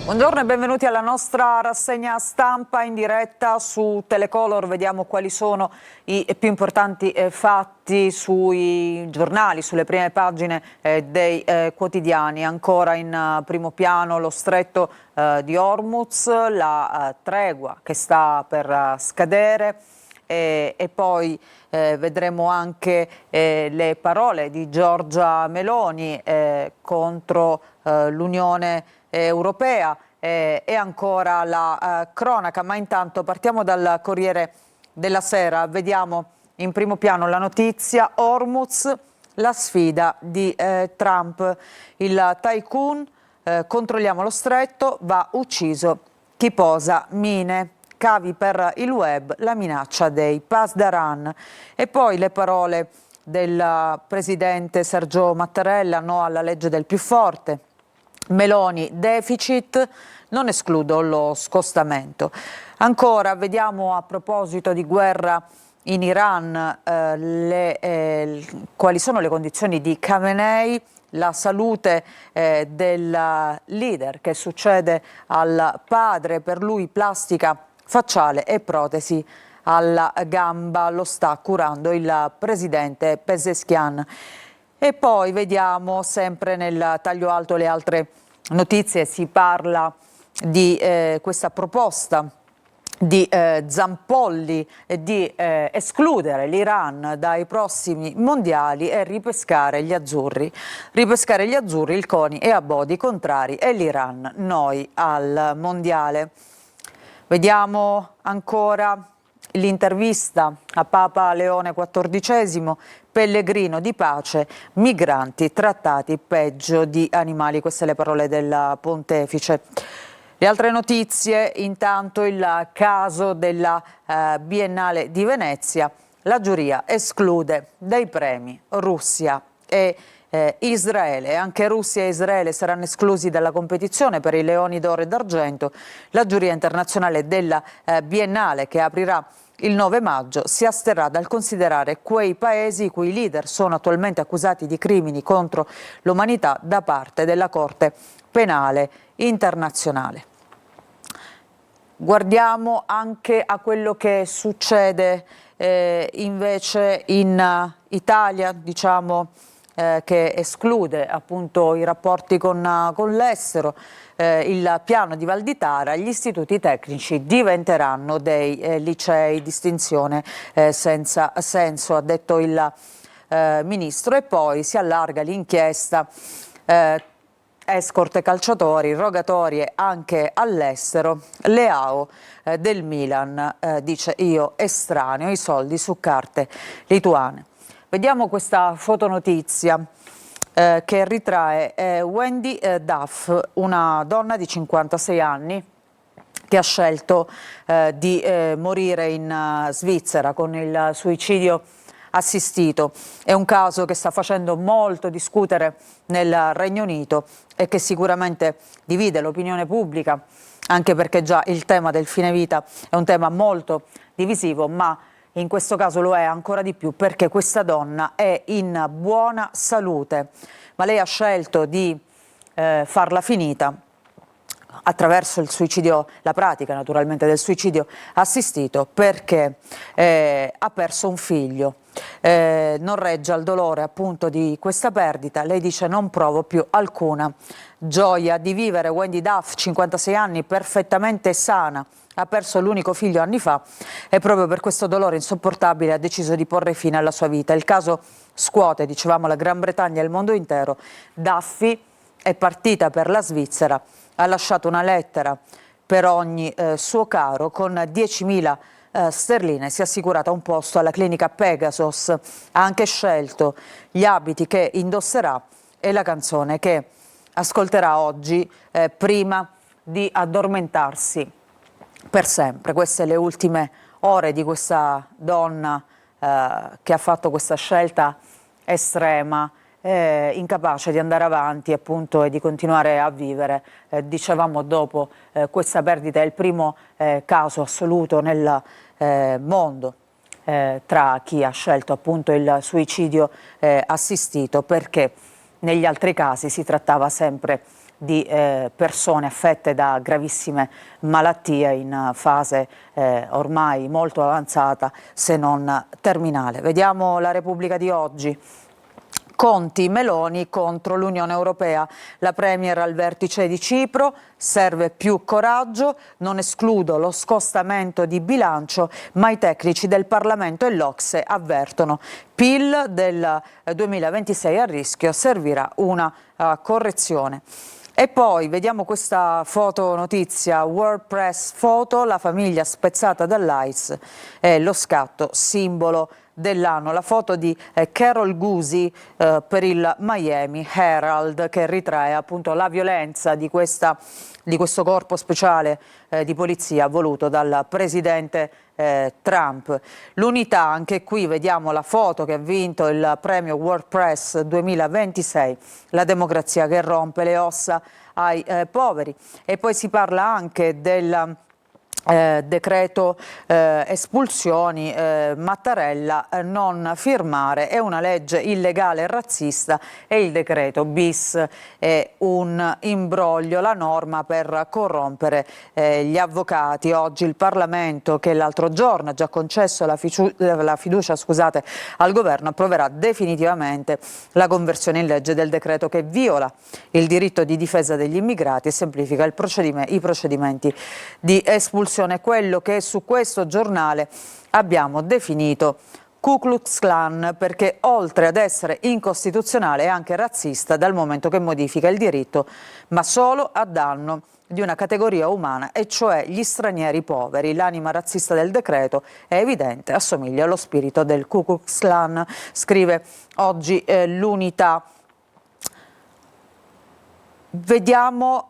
Buongiorno e benvenuti alla nostra rassegna stampa in diretta su Telecolor. Vediamo quali sono i più importanti fatti sui giornali, sulle prime pagine dei quotidiani. Ancora in primo piano lo stretto di Hormuz, la tregua che sta per scadere. E poi vedremo anche le parole di Giorgia Meloni contro l'Unione Europea e ancora la cronaca, ma intanto partiamo dal Corriere della Sera. Vediamo in primo piano la notizia: Hormuz, la sfida di Trump, il tycoon, controlliamo lo stretto, va ucciso chi posa mine. Cavi per il web, la minaccia dei Pasdaran. E poi le parole del presidente Sergio Mattarella: no alla legge del più forte. Meloni, deficit, non escludo lo scostamento. Ancora vediamo, a proposito di guerra in Iran, quali sono le condizioni di Khamenei, la salute del leader che succede al padre, per lui plastica facciale e protesi alla gamba, lo sta curando il presidente Pezeshkian. E poi vediamo sempre nel taglio alto le altre notizie. Si parla di questa proposta di Zampolli di escludere l'Iran dai prossimi mondiali e ripescare gli azzurri. Ripescare gli azzurri, il CONI e Abodi contrari e l'Iran noi al mondiale. Vediamo ancora l'intervista a Papa Leone XIV, pellegrino di pace, migranti trattati peggio di animali. Queste le parole del pontefice. Le altre notizie, intanto il caso della Biennale di Venezia, la giuria esclude dai premi Russia e Israele. Anche Russia e Israele saranno esclusi dalla competizione per i Leoni d'Oro e d'Argento. La giuria internazionale della Biennale, che aprirà il 9 maggio, si asterrà dal considerare quei paesi i cui leader sono attualmente accusati di crimini contro l'umanità da parte della Corte Penale Internazionale. Guardiamo anche a quello che succede invece in Italia, diciamo, che esclude appunto i rapporti con l'estero. Il piano di Valditara: gli istituti tecnici diventeranno dei licei, distinzione senza senso, ha detto il ministro. E poi si allarga l'inchiesta, escort calciatori, rogatorie anche all'estero. Leao del Milan dice: io estraneo i soldi su carte lituane. Vediamo questa fotonotizia che ritrae Wendy Duff, una donna di 56 anni che ha scelto di morire in Svizzera con il suicidio assistito. È un caso che sta facendo molto discutere nel Regno Unito e che sicuramente divide l'opinione pubblica, anche perché già il tema del fine vita è un tema molto divisivo, ma in questo caso lo è ancora di più perché questa donna è in buona salute, ma lei ha scelto di farla finita attraverso il suicidio, la pratica naturalmente del suicidio assistito, perché ha perso un figlio. Non regge al dolore appunto di questa perdita. Lei dice: non provo più alcuna gioia di vivere. Wendy Duff, 56 anni, perfettamente sana, ha perso l'unico figlio anni fa e proprio per questo dolore insopportabile ha deciso di porre fine alla sua vita. Il caso scuote, dicevamo, la Gran Bretagna e il mondo intero. Duffy è partita per la Svizzera, ha lasciato una lettera per ogni suo caro con 10.000 sterline, si è assicurata un posto alla clinica Pegasus, ha anche scelto gli abiti che indosserà e la canzone che ascolterà oggi prima di addormentarsi per sempre. Queste le ultime ore di questa donna che ha fatto questa scelta estrema, incapace di andare avanti appunto e di continuare a vivere. Dicevamo, dopo questa perdita è il primo caso assoluto nel mondo tra chi ha scelto appunto il suicidio assistito, perché negli altri casi si trattava sempre di persone affette da gravissime malattie in fase ormai molto avanzata, se non terminale. Vediamo la Repubblica di oggi. Conti, Meloni contro l'Unione Europea, la Premier al vertice di Cipro, serve più coraggio, non escludo lo scostamento di bilancio, ma i tecnici del Parlamento e l'Ocse avvertono. PIL del 2026 a rischio, servirà una correzione. E poi vediamo questa foto notizia, World Press Photo, la famiglia spezzata dall'AIDS, lo scatto simbolo dell'anno, la foto di Carol Gusi per il Miami Herald, che ritrae appunto la violenza di questo corpo speciale di polizia voluto dal presidente Trump. L'unità, anche qui vediamo la foto che ha vinto il premio World Press 2026, la democrazia che rompe le ossa ai poveri. E poi si parla anche del decreto espulsioni, Mattarella non firmare, è una legge illegale e razzista, e il decreto bis è un imbroglio, la norma per corrompere gli avvocati. Oggi il Parlamento, che l'altro giorno ha già concesso la fiducia al governo, approverà definitivamente la conversione in legge del decreto che viola il diritto di difesa degli immigrati e semplifica i procedimenti di espulsione, quello che su questo giornale abbiamo definito Ku Klux Klan, perché oltre ad essere incostituzionale è anche razzista, dal momento che modifica il diritto, ma solo a danno di una categoria umana, e cioè gli stranieri poveri. L'anima razzista del decreto è evidente, assomiglia allo spirito del Ku Klux Klan, scrive oggi l'Unità. Vediamo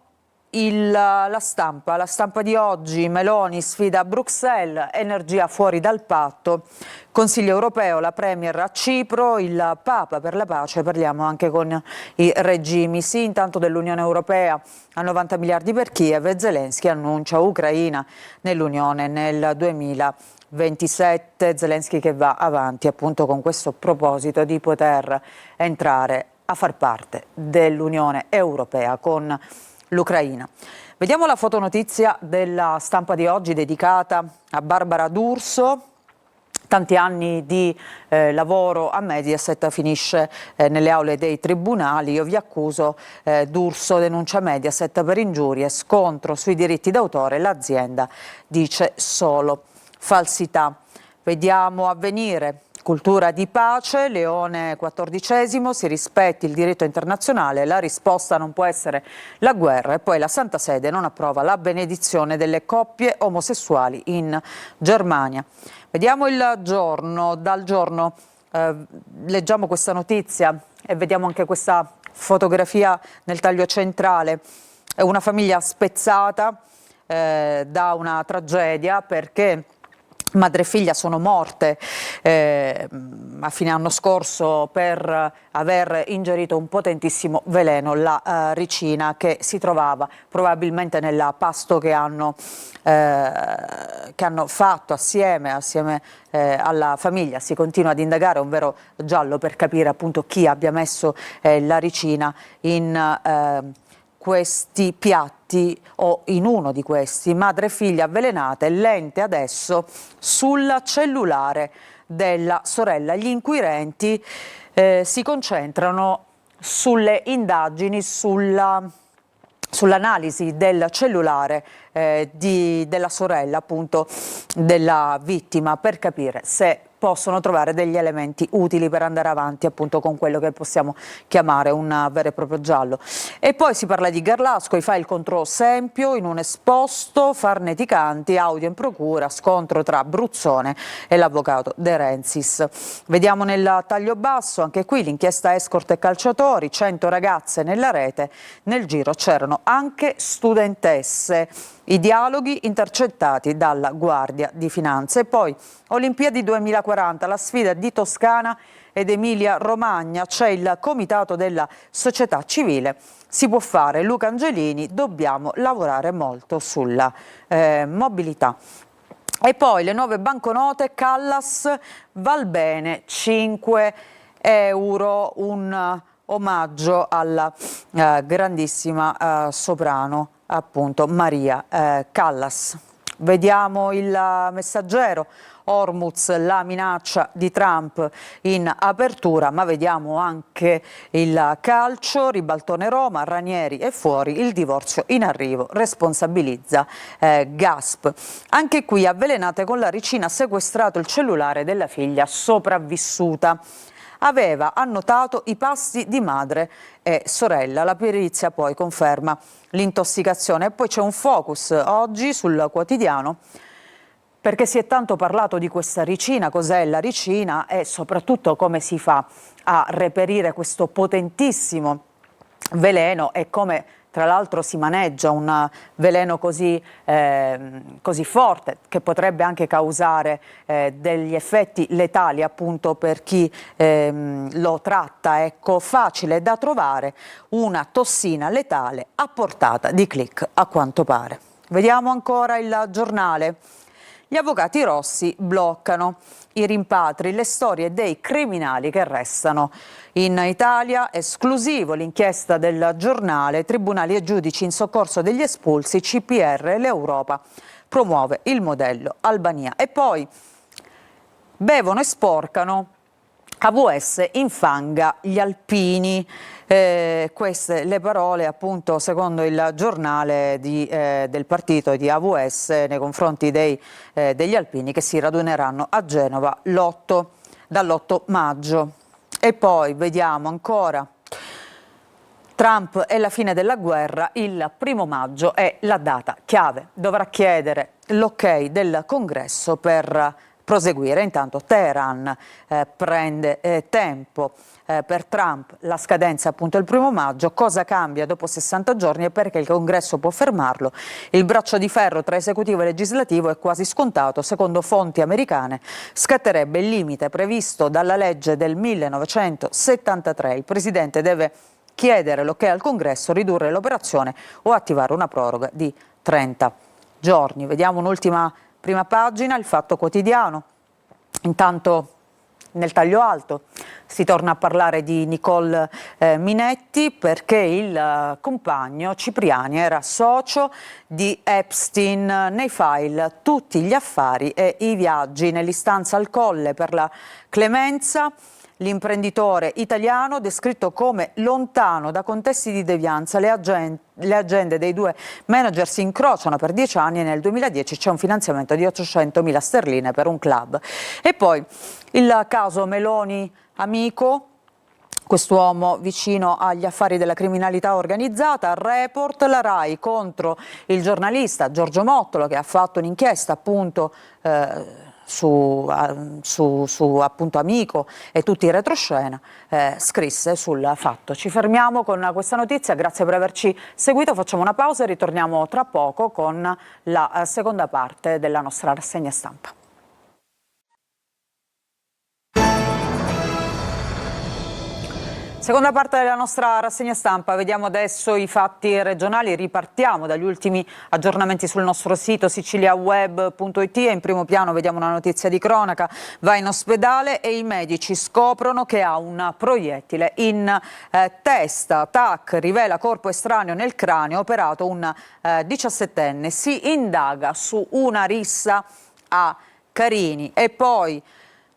la stampa di oggi. Meloni sfida Bruxelles, energia fuori dal patto, Consiglio europeo, la Premier a Cipro, il Papa per la pace, parliamo anche con i regimi. Sì, intanto dell'Unione Europea a 90 miliardi per Kiev, e Zelensky annuncia Ucraina nell'Unione nel 2027, Zelensky che va avanti appunto con questo proposito di poter entrare a far parte dell'Unione Europea con l'Ucraina. Vediamo la fotonotizia della stampa di oggi dedicata a Barbara D'Urso. Tanti anni di lavoro a Mediaset, finisce nelle aule dei tribunali. Io vi accuso, D'Urso denuncia Mediaset per ingiurie, scontro sui diritti d'autore, l'azienda dice solo falsità. Vediamo Avvenire. Cultura di pace, Leone XIV, si rispetti il diritto internazionale, la risposta non può essere la guerra. E poi la Santa Sede non approva la benedizione delle coppie omosessuali in Germania. Vediamo il giorno, dal giorno leggiamo questa notizia e vediamo anche questa fotografia nel taglio centrale. È una famiglia spezzata da una tragedia, perché madre e figlia sono morte a fine anno scorso per aver ingerito un potentissimo veleno, la ricina, che si trovava probabilmente nel pasto che hanno fatto assieme alla famiglia. Si continua ad indagare, un vero giallo per capire appunto chi abbia messo la ricina in questi piatti o in uno di questi. Madre e figlia avvelenate, lente adesso sul cellulare della sorella. Gli inquirenti si concentrano sulle indagini, sull'analisi del cellulare della sorella, appunto della vittima, per capire se possono trovare degli elementi utili per andare avanti appunto con quello che possiamo chiamare un vero e proprio giallo. E poi si parla di Garlasco, i file contro Sempio in un esposto, farneticanti, audio in procura, scontro tra Bruzzone e l'avvocato De Renzis. Vediamo nel taglio basso, anche qui l'inchiesta escort e calciatori, 100 ragazze nella rete, nel giro c'erano anche studentesse. I dialoghi intercettati dalla Guardia di Finanza. E poi Olimpiadi 2040, la sfida di Toscana ed Emilia Romagna, c'è il comitato della società civile, si può fare. Luca Angelini, dobbiamo lavorare molto sulla mobilità. E poi le nuove banconote, Callas, Valbene, 5 euro, un omaggio alla grandissima soprano, appunto Maria Callas. Vediamo il Messaggero. Hormuz, la minaccia di Trump in apertura, ma vediamo anche il calcio, ribaltone Roma, Ranieri è fuori, il divorzio in arrivo, responsabilizza Gasp. Anche qui avvelenate con la ricina, sequestrato il cellulare della figlia sopravvissuta. Aveva annotato i pasti di madre e sorella. La perizia poi conferma l'intossicazione. E poi c'è un focus oggi sul Quotidiano, perché si è tanto parlato di questa ricina, cos'è la ricina e soprattutto come si fa a reperire questo potentissimo veleno e come tra l'altro si maneggia un veleno così forte, che potrebbe anche causare degli effetti letali appunto per chi lo tratta. Ecco, facile da trovare una tossina letale a portata di click, a quanto pare. Vediamo ancora il Giornale. Gli avvocati rossi bloccano i rimpatri, le storie dei criminali che restano in Italia. Esclusivo l'inchiesta del Giornale, tribunali e giudici in soccorso degli espulsi, CPR, l'Europa promuove il modello Albania. E poi bevono e sporcano, AVS infanga gli alpini. Queste le parole appunto secondo il Giornale del partito di AVS nei confronti degli alpini che si raduneranno a Genova dall'8 maggio. E poi vediamo ancora Trump e la fine della guerra, il 1° maggio è la data chiave, dovrà chiedere l'ok del Congresso per proseguire. Intanto Teheran prende tempo. Per Trump la scadenza è appunto il 1° maggio. Cosa cambia dopo 60 giorni e perché il Congresso può fermarlo? Il braccio di ferro tra esecutivo e legislativo è quasi scontato. Secondo fonti americane scatterebbe il limite previsto dalla legge del 1973. Il presidente deve chiedere l'ok al Congresso, ridurre l'operazione o attivare una proroga di 30 giorni. Vediamo un'ultima prima pagina, il Fatto Quotidiano. Intanto nel taglio alto si torna a parlare di Nicole Minetti, perché il compagno Cipriani era socio di Epstein. Nei file tutti gli affari e i viaggi. Nell'istanza al Colle per la clemenza, l'imprenditore italiano descritto come lontano da contesti di devianza. Le agende dei due manager si incrociano per 10 anni e nel 2010 c'è un finanziamento di 800.000 sterline per un club. E poi il caso Meloni amico, quest'uomo vicino agli affari della criminalità organizzata. Report, la RAI contro il giornalista Giorgio Mottolo, che ha fatto un'inchiesta appunto su appunto Amico e tutti i retroscena, scrisse sul Fatto. Ci fermiamo con questa notizia, grazie per averci seguito, facciamo una pausa e ritorniamo tra poco con la seconda parte della nostra rassegna stampa. Seconda parte della nostra rassegna stampa, vediamo adesso i fatti regionali, ripartiamo dagli ultimi aggiornamenti sul nostro sito siciliaweb.it e in primo piano vediamo una notizia di cronaca. Va in ospedale e i medici scoprono che ha un proiettile in testa. TAC rivela corpo estraneo nel craneo, operato un 17enne, si indaga su una rissa a Carini. E poi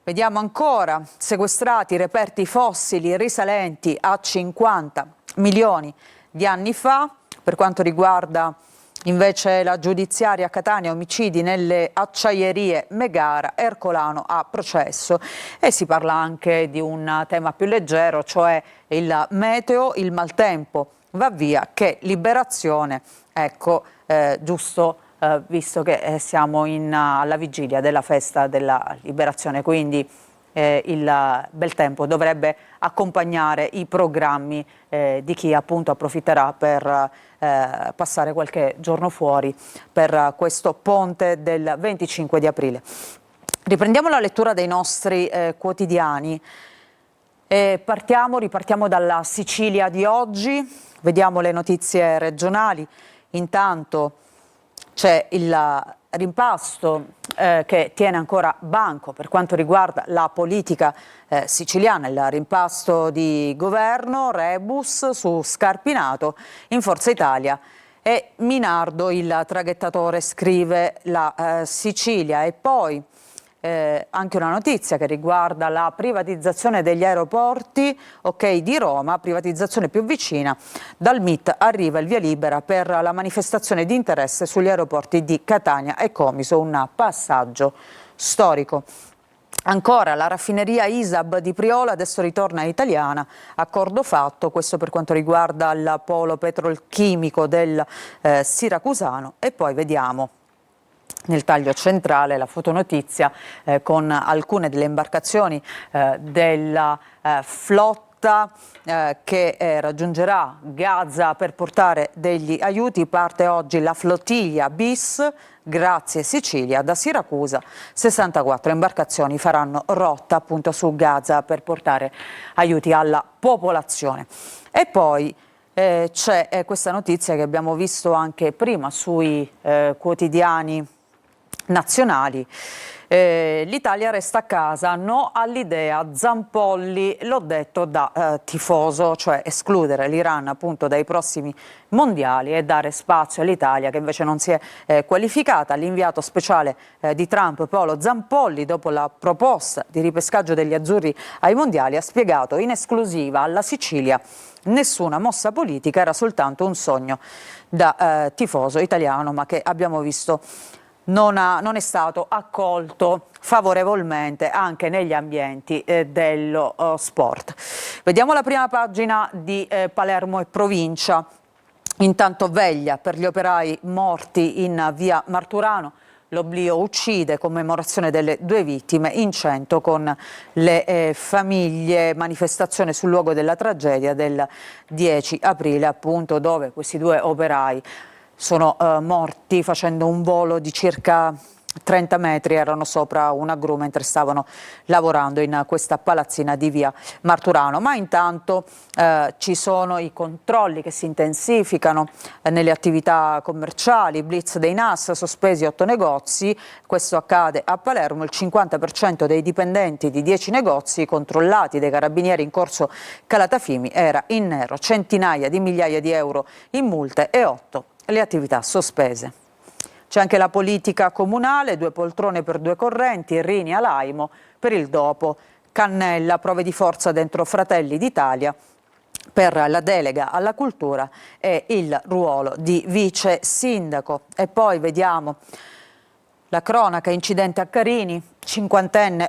vediamo ancora, sequestrati reperti fossili risalenti a 50 milioni di anni fa. Per quanto riguarda invece la giudiziaria a Catania, omicidi nelle acciaierie Megara, Ercolano a processo. E si parla anche di un tema più leggero, cioè il meteo, il maltempo va via, che Liberazione, ecco, giusto visto che siamo alla vigilia della festa della Liberazione, quindi il bel tempo dovrebbe accompagnare i programmi di chi appunto approfitterà per passare qualche giorno fuori per questo ponte del 25 di aprile. Riprendiamo la lettura dei nostri quotidiani. Ripartiamo dalla Sicilia di oggi, vediamo le notizie regionali. Intanto c'è rimpasto che tiene ancora banco per quanto riguarda la politica siciliana, il rimpasto di governo, rebus su Scarpinato in Forza Italia e Minardo il traghettatore, scrive la Sicilia. E poi anche una notizia che riguarda la privatizzazione degli aeroporti, ok, di Roma, privatizzazione più vicina. Dal MIT arriva il via libera per la manifestazione di interesse sugli aeroporti di Catania e Comiso, un passaggio storico. Ancora la raffineria ISAB di Priola adesso ritorna italiana, accordo fatto, questo per quanto riguarda il polo petrolchimico del Siracusano. E poi vediamo nel taglio centrale la fotonotizia con alcune delle imbarcazioni della flotta che raggiungerà Gaza per portare degli aiuti. Parte oggi la flottiglia bis, grazie Sicilia, da Siracusa. 64 imbarcazioni faranno rotta appunto su Gaza per portare aiuti alla popolazione. E poi c'è questa notizia che abbiamo visto anche prima sui quotidiani nazionali. L'Italia resta a casa, no all'idea Zampolli, l'ho detto da tifoso, cioè escludere l'Iran appunto dai prossimi mondiali e dare spazio all'Italia che invece non si è qualificata. L'inviato speciale di Trump, Paolo Zampolli, dopo la proposta di ripescaggio degli azzurri ai mondiali, ha spiegato in esclusiva alla Sicilia: nessuna mossa politica, era soltanto un sogno da tifoso italiano, ma che abbiamo visto non è stato accolto favorevolmente anche negli ambienti dello sport. Vediamo la prima pagina di Palermo e provincia. Intanto veglia per gli operai morti in via Marturano. L'oblio uccide, commemorazione delle 2 vittime in 100 con le famiglie, manifestazione sul luogo della tragedia del 10 aprile, appunto, dove questi 2 operai sono morti facendo un volo di circa 30 metri, erano sopra una gru mentre stavano lavorando in questa palazzina di via Marturano. Ma intanto ci sono i controlli che si intensificano nelle attività commerciali, blitz dei NAS, sospesi 8 negozi, questo accade a Palermo. Il 50% dei dipendenti di 10 negozi controllati dai carabinieri in corso Calatafimi era in nero, centinaia di migliaia di euro in multe e 8 le attività sospese. C'è anche la politica comunale, 2 poltrone per 2 correnti, Rini a Laimo per il dopo, Cannella, prove di forza dentro Fratelli d'Italia per la delega alla cultura e il ruolo di vice sindaco. E poi vediamo la cronaca, incidente a Carini, 50enne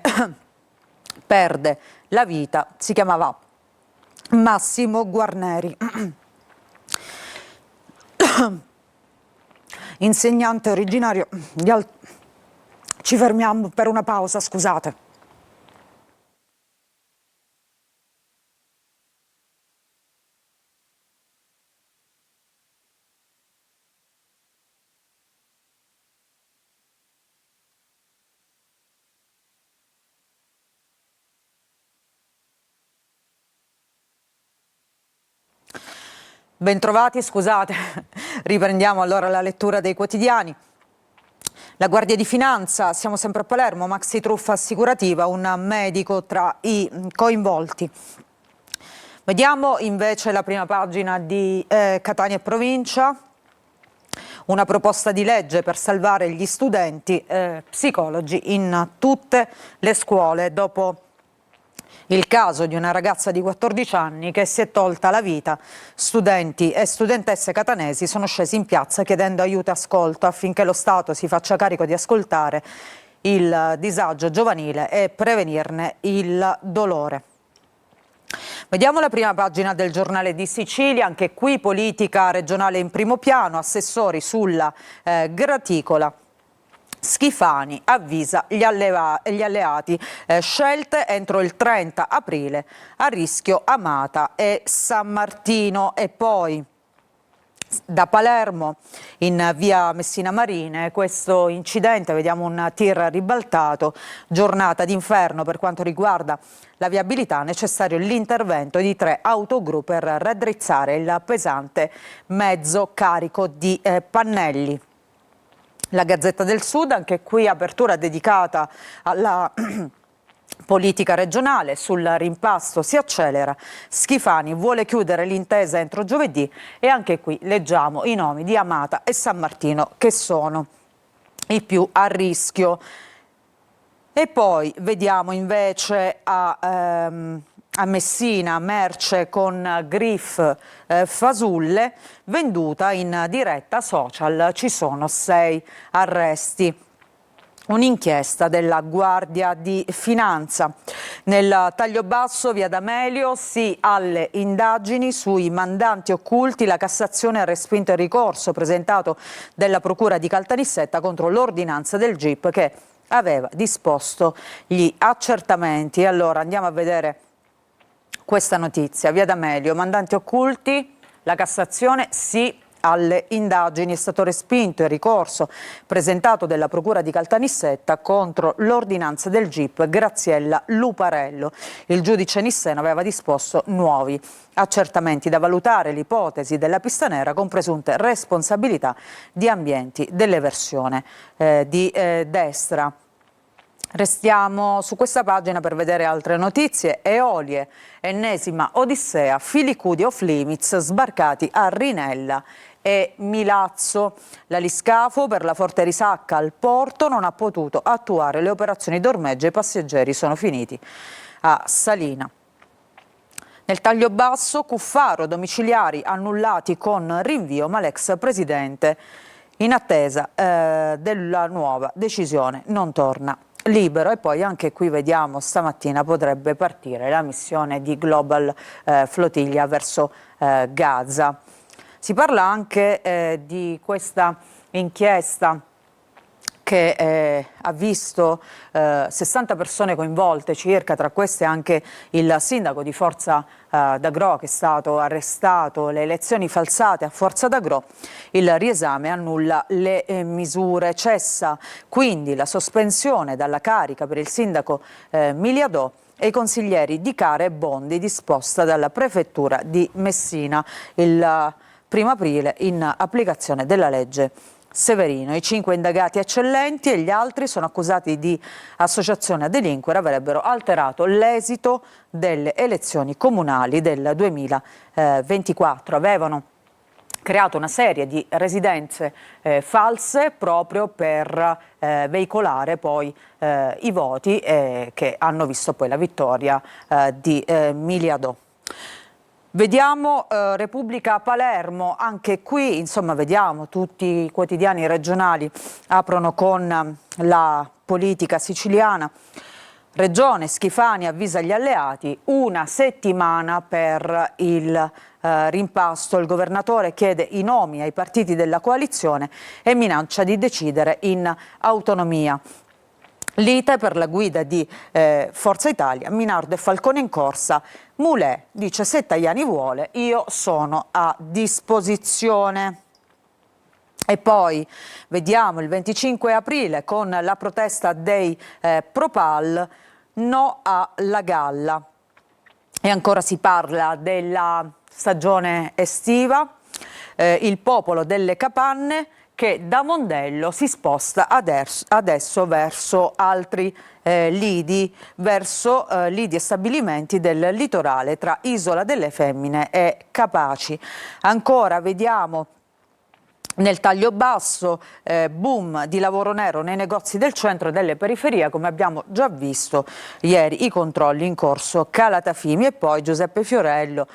perde la vita, si chiamava Massimo Guarneri. Insegnante originario di Ci fermiamo per una pausa, scusate. Bentrovati, scusate, riprendiamo allora la lettura dei quotidiani. La Guardia di Finanza, siamo sempre a Palermo, maxi truffa assicurativa, un medico tra i coinvolti. Vediamo invece la prima pagina di Catania e provincia, una proposta di legge per salvare gli studenti psicologi in tutte le scuole dopo il caso di una ragazza di 14 anni che si è tolta la vita. Studenti e studentesse catanesi sono scesi in piazza chiedendo aiuto e ascolto affinché lo Stato si faccia carico di ascoltare il disagio giovanile e prevenirne il dolore. Vediamo la prima pagina del Giornale di Sicilia, anche qui politica regionale in primo piano, assessori sulla graticola. Schifani avvisa gli alleati, scelte entro il 30 aprile, a rischio Amata e San Martino. E poi da Palermo in via Messina Marine questo incidente, vediamo un tir ribaltato, giornata d'inferno per quanto riguarda la viabilità, necessario l'intervento di 3 autogru per raddrizzare il pesante mezzo carico di pannelli. La Gazzetta del Sud, anche qui apertura dedicata alla politica regionale. Sul rimpasto si accelera, Schifani vuole chiudere l'intesa entro giovedì, e anche qui leggiamo i nomi di Amata e San Martino che sono i più a rischio. E poi vediamo invece a Messina merce con Griff fasulle venduta in diretta social, ci sono 6 arresti. Un'inchiesta della Guardia di Finanza. Nel taglio basso, via D'Amelio, sì alle indagini sui mandanti occulti. La Cassazione ha respinto il ricorso presentato dalla Procura di Caltanissetta contro l'ordinanza del GIP che aveva disposto gli accertamenti. Allora andiamo a vedere questa notizia. Via D'Amelio, mandanti occulti, la Cassazione sì alle indagini, è stato respinto il ricorso presentato dalla Procura di Caltanissetta contro l'ordinanza del GIP Graziella Luparello. Il giudice nisseno aveva disposto nuovi accertamenti da valutare l'ipotesi della pista nera con presunte responsabilità di ambienti dell'eversione di destra. Restiamo su questa pagina per vedere altre notizie. Eolie, ennesima odissea, Filicudi off limits sbarcati a Rinella e Milazzo. L'aliscafo per la forte risacca al porto non ha potuto attuare le operazioni d'ormeggio e i passeggeri sono finiti a Salina. Nel taglio basso, Cuffaro, domiciliari annullati con rinvio, ma l'ex presidente in attesa della nuova decisione non torna libero. E poi anche qui vediamo stamattina potrebbe partire la missione di Global Flotilla verso Gaza. Si parla anche di questa inchiesta che ha visto 60 persone coinvolte circa, tra queste anche il sindaco di Forza d'Agro che è stato arrestato, le elezioni falsate a Forza d'Agro. Il riesame annulla le misure, cessa quindi la sospensione dalla carica per il sindaco Miliadò e i consiglieri Di Cara e Bondi disposta dalla prefettura di Messina il 1° aprile in applicazione della legge Severino. I 5 indagati eccellenti e gli altri sono accusati di associazione a delinquere, avrebbero alterato l'esito delle elezioni comunali del 2024. Avevano creato una serie di residenze false proprio per veicolare poi i voti che hanno visto poi la vittoria di Miliadò. Vediamo Repubblica Palermo, anche qui insomma vediamo tutti i quotidiani regionali aprono con la politica siciliana. Regione, Schifani avvisa gli alleati, 1 settimana per il rimpasto. Il governatore chiede i nomi ai partiti della coalizione e minaccia di decidere in autonomia. Lite per la guida di Forza Italia, Minardo e Falcone in corsa. Mulè dice se Tajani vuole io sono a disposizione. E poi vediamo il 25 aprile con la protesta dei Propal, no alla galla. E ancora si parla della stagione estiva, il popolo delle capanne che da Mondello si sposta adesso verso altri lidi, verso lidi e stabilimenti del litorale tra Isola delle Femmine e Capaci. Ancora vediamo nel taglio basso, boom di lavoro nero nei negozi del centro e delle periferie, come abbiamo già visto ieri i controlli in corso Calatafimi. E poi Giuseppe Fiorello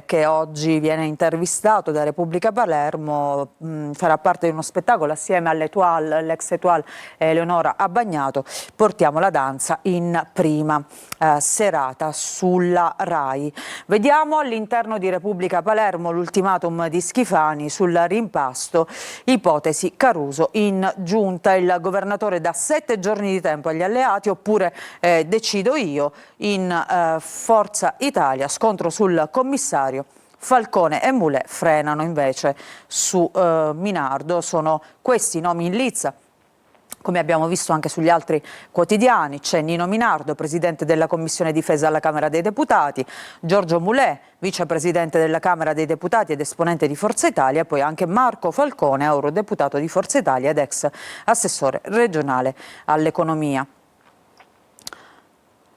che oggi viene intervistato da Repubblica Palermo, farà parte di uno spettacolo assieme all'ex Etoile Eleonora Abbagnato, Portiamo la danza, in prima serata sulla RAI. Vediamo all'interno di Repubblica Palermo l'ultimatum di Schifani sul rimpasto, ipotesi Caruso in giunta. Il governatore dà 7 giorni di tempo agli alleati oppure decido io. In Forza Italia scontro sul commissario, Falcone e Mulè frenano invece su Minardo. Sono questi i nomi in lizza Come abbiamo visto anche sugli altri quotidiani, c'è Nino Minardo, presidente della Commissione Difesa alla Camera dei Deputati, Giorgio Mulè, vicepresidente della Camera dei Deputati ed esponente di Forza Italia, e poi anche Marco Falcone, eurodeputato di Forza Italia ed ex assessore regionale all'economia.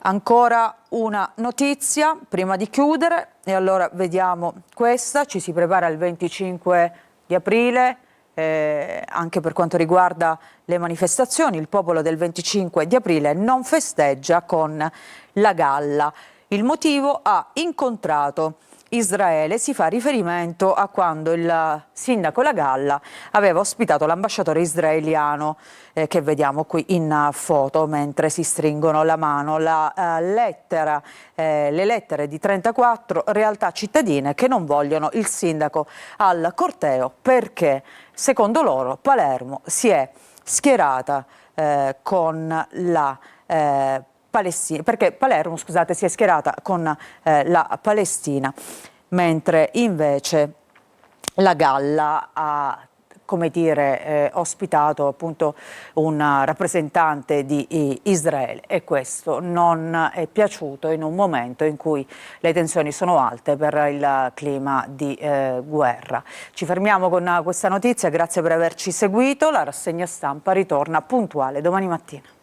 Ancora una notizia prima di chiudere, e allora vediamo questa: ci si prepara il 25 di aprile. Anche per quanto riguarda le manifestazioni, il popolo del 25 di aprile non festeggia con la galla. Il motivo: ha incontrato Israele. Si fa riferimento a quando il sindaco La Galla aveva ospitato l'ambasciatore israeliano, che vediamo qui in foto mentre si stringono la mano. Le lettere di 34 realtà cittadine che non vogliono il sindaco al corteo perché, secondo loro, Palermo si è schierata con la Palestina, perché Palermo, scusate, si è schierata con la Palestina, mentre invece La Galla ha, come dire, ospitato appunto un rappresentante di Israele, e questo non è piaciuto in un momento in cui le tensioni sono alte per il clima di guerra. Ci fermiamo con questa notizia, grazie per averci seguito. La rassegna stampa ritorna puntuale domani mattina.